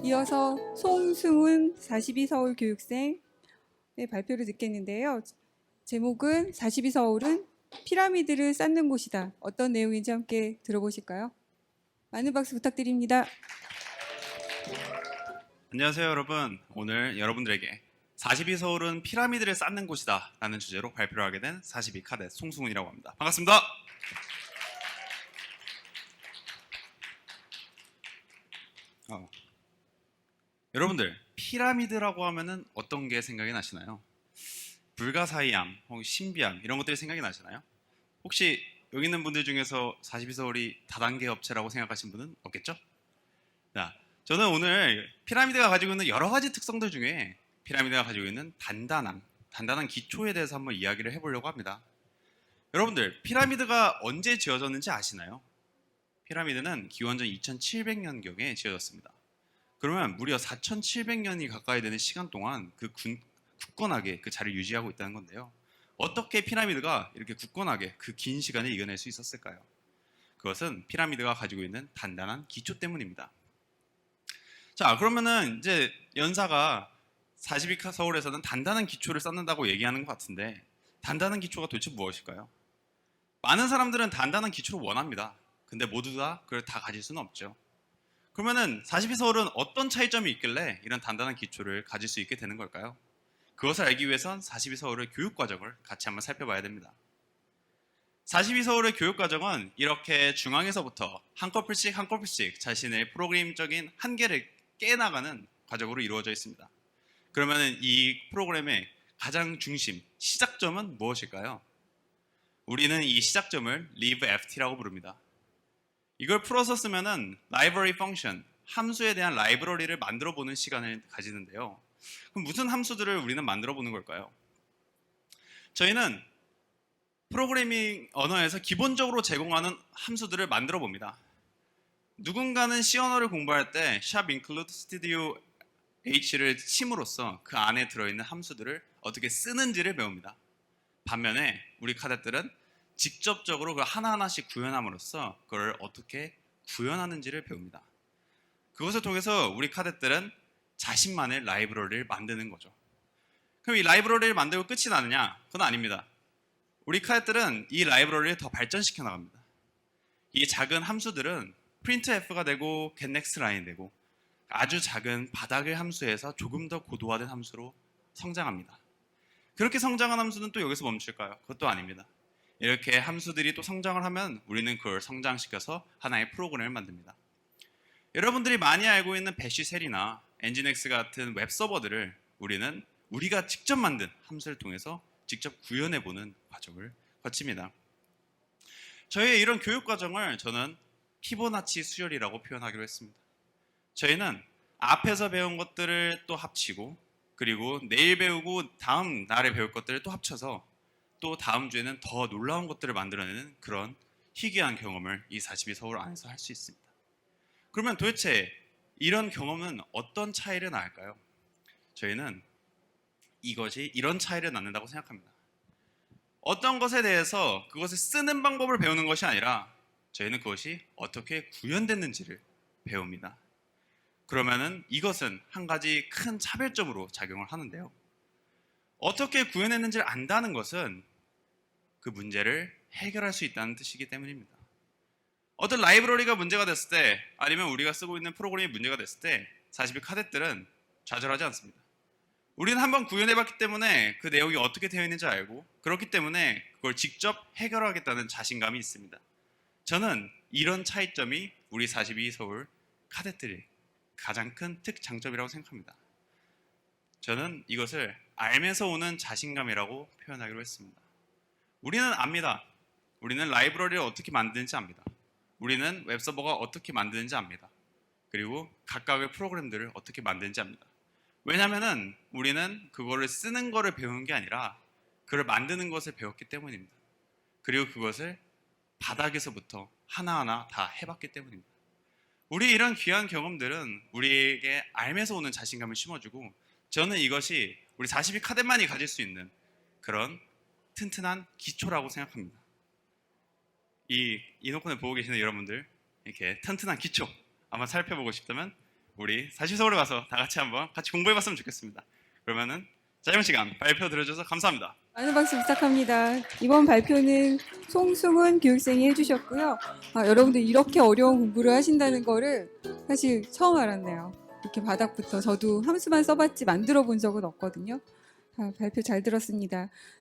이어서 송승훈 42서울 교육생의 발표를 듣겠는데요. 제목은 42서울은 피라미드를 쌓는 곳이다. 어떤 내용인지 함께 들어보실까요? 많은 박수 부탁드립니다. 안녕하세요 여러분. 오늘 여러분들에게 42서울은 피라미드를 쌓는 곳이다 라는 주제로 발표를 하게 된 42카데 송승훈이라고 합니다. 반갑습니다. 여러분들 피라미드라고 하면은 어떤 게 생각이 나시나요? 불가사의함, 혹은 신비함 이런 것들이 생각이 나시나요? 혹시 여기 있는 분들 중에서 42서울이 다단계 업체라고 생각하신 분은 없겠죠? 자, 저는 오늘 피라미드가 가지고 있는 여러 가지 특성들 중에 피라미드가 가지고 있는 단단한 기초에 대해서 한번 이야기를 해보려고 합니다. 여러분들 피라미드가 언제 지어졌는지 아시나요? 피라미드는 기원전 2700년경에 지어졌습니다. 그러면 무려 4700년이 가까이 되는 시간 동안 굳건하게 그 자리를 유지하고 있다는 건데요. 어떻게 피라미드가 이렇게 굳건하게 그 긴 시간을 이겨낼 수 있었을까요? 그것은 피라미드가 가지고 있는 단단한 기초 때문입니다. 자, 그러면은 이제 연사가 42카 서울에서는 단단한 기초를 쌓는다고 얘기하는 것 같은데 단단한 기초가 도대체 무엇일까요? 많은 사람들은 단단한 기초를 원합니다. 근데 모두 다 그걸 다 가질 수는 없죠. 그러면은 42서울은 어떤 차이점이 있길래 이런 단단한 기초를 가질 수 있게 되는 걸까요? 그것을 알기 위해선 42서울의 교육과정을 같이 한번 살펴봐야 됩니다. 42서울의 교육과정은 이렇게 중앙에서부터 한 커플씩 자신의 프로그램적인 한계를 깨나가는 과정으로 이루어져 있습니다. 그러면 이 프로그램의 가장 중심, 시작점은 무엇일까요? 우리는 이 시작점을 libft라고 부릅니다. 이걸 풀어서 쓰면은 library function, 함수에 대한 라이브러리를 만들어 보는 시간을 가지는데요. 그럼 무슨 함수들을 우리는 만들어 보는 걸까요? 저희는 프로그래밍 언어에서 기본적으로 제공하는 함수들을 만들어 봅니다. 누군가는 C 언어를 공부할 때 include studio h를 침으로써 그 안에 들어있는 함수들을 어떻게 쓰는지를 배웁니다. 반면에 우리 카데트들은 직접적으로 그걸 하나하나씩 구현함으로써 그걸 어떻게 구현하는지를 배웁니다. 그것을 통해서 우리 카데트들은 자신만의 라이브러리를 만드는 거죠. 그럼 이 라이브러리를 만들고 끝이 나느냐? 그건 아닙니다. 우리 카데트들은 이 라이브러리를 더 발전시켜 나갑니다. 이 작은 함수들은 printf가 되고 getNextLine이 되고 아주 작은 바닥의 함수에서 조금 더 고도화된 함수로 성장합니다. 그렇게 성장한 함수는 또 여기서 멈출까요? 그것도 아닙니다. 이렇게 함수들이 또 성장을 하면 우리는 그걸 성장시켜서 하나의 프로그램을 만듭니다. 여러분들이 많이 알고 있는 배쉬셀이나 엔진엑스 같은 웹서버들을 우리는 우리가 직접 만든 함수를 통해서 직접 구현해보는 과정을 거칩니다. 저희의 이런 교육 과정을 저는 피보나치 수열이라고 표현하기로 했습니다. 저희는 앞에서 배운 것들을 또 합치고 그리고 내일 배우고 다음 날에 배울 것들을 또 합쳐서 또 다음 주에는 더 놀라운 것들을 만들어내는 그런 희귀한 경험을 이 42서울 안에서 할 수 있습니다. 그러면 도대체 이런 경험은 어떤 차이를 낳을까요? 저희는 이것이 이런 차이를 낳는다고 생각합니다. 어떤 것에 대해서 그것을 쓰는 방법을 배우는 것이 아니라 저희는 그것이 어떻게 구현됐는지를 배웁니다. 그러면은 이것은 한 가지 큰 차별점으로 작용을 하는데요. 어떻게 구현했는지를 안다는 것은 그 문제를 해결할 수 있다는 뜻이기 때문입니다. 어떤 라이브러리가 문제가 됐을 때 아니면 우리가 쓰고 있는 프로그램이 문제가 됐을 때 42 카데트들은 좌절하지 않습니다. 우리는 한번 구현해봤기 때문에 그 내용이 어떻게 되어 있는지 알고 그렇기 때문에 그걸 직접 해결하겠다는 자신감이 있습니다. 저는 이런 차이점이 우리 42서울 카데트의 가장 큰 특장점이라고 생각합니다. 저는 이것을 알면서 오는 자신감이라고 표현하기로 했습니다. 우리는 압니다. 우리는 라이브러리를 어떻게 만드는지 압니다. 우리는 웹서버가 어떻게 만드는지 압니다. 그리고 각각의 프로그램들을 어떻게 만드는지 압니다. 왜냐하면 우리는 그거를 쓰는 거를 배운 게 아니라 그걸 만드는 것을 배웠기 때문입니다. 그리고 그것을 바닥에서부터 하나하나 다 해봤기 때문입니다. 우리 이런 귀한 경험들은 우리에게 알면서 오는 자신감을 심어주고 저는 이것이 우리 42 카데만이 가질 수 있는 그런 튼튼한 기초라고 생각합니다. 이 이노콘을 보고 계시는 여러분들 이렇게 튼튼한 기초 한번 살펴보고 싶다면 우리 40서울에 와서 다 같이 한번 같이 공부해봤으면 좋겠습니다. 그러면은 짧은 시간 발표 들어줘서 감사합니다. 많은 박수 부탁합니다. 이번 발표는 송승훈 교육생이 해주셨고요. 여러분들 이렇게 어려운 공부를 하신다는 거를 사실 처음 알았네요. 이렇게 바닥부터 저도 함수만 써봤지 만들어 본 적은 없거든요. 발표 잘 들었습니다.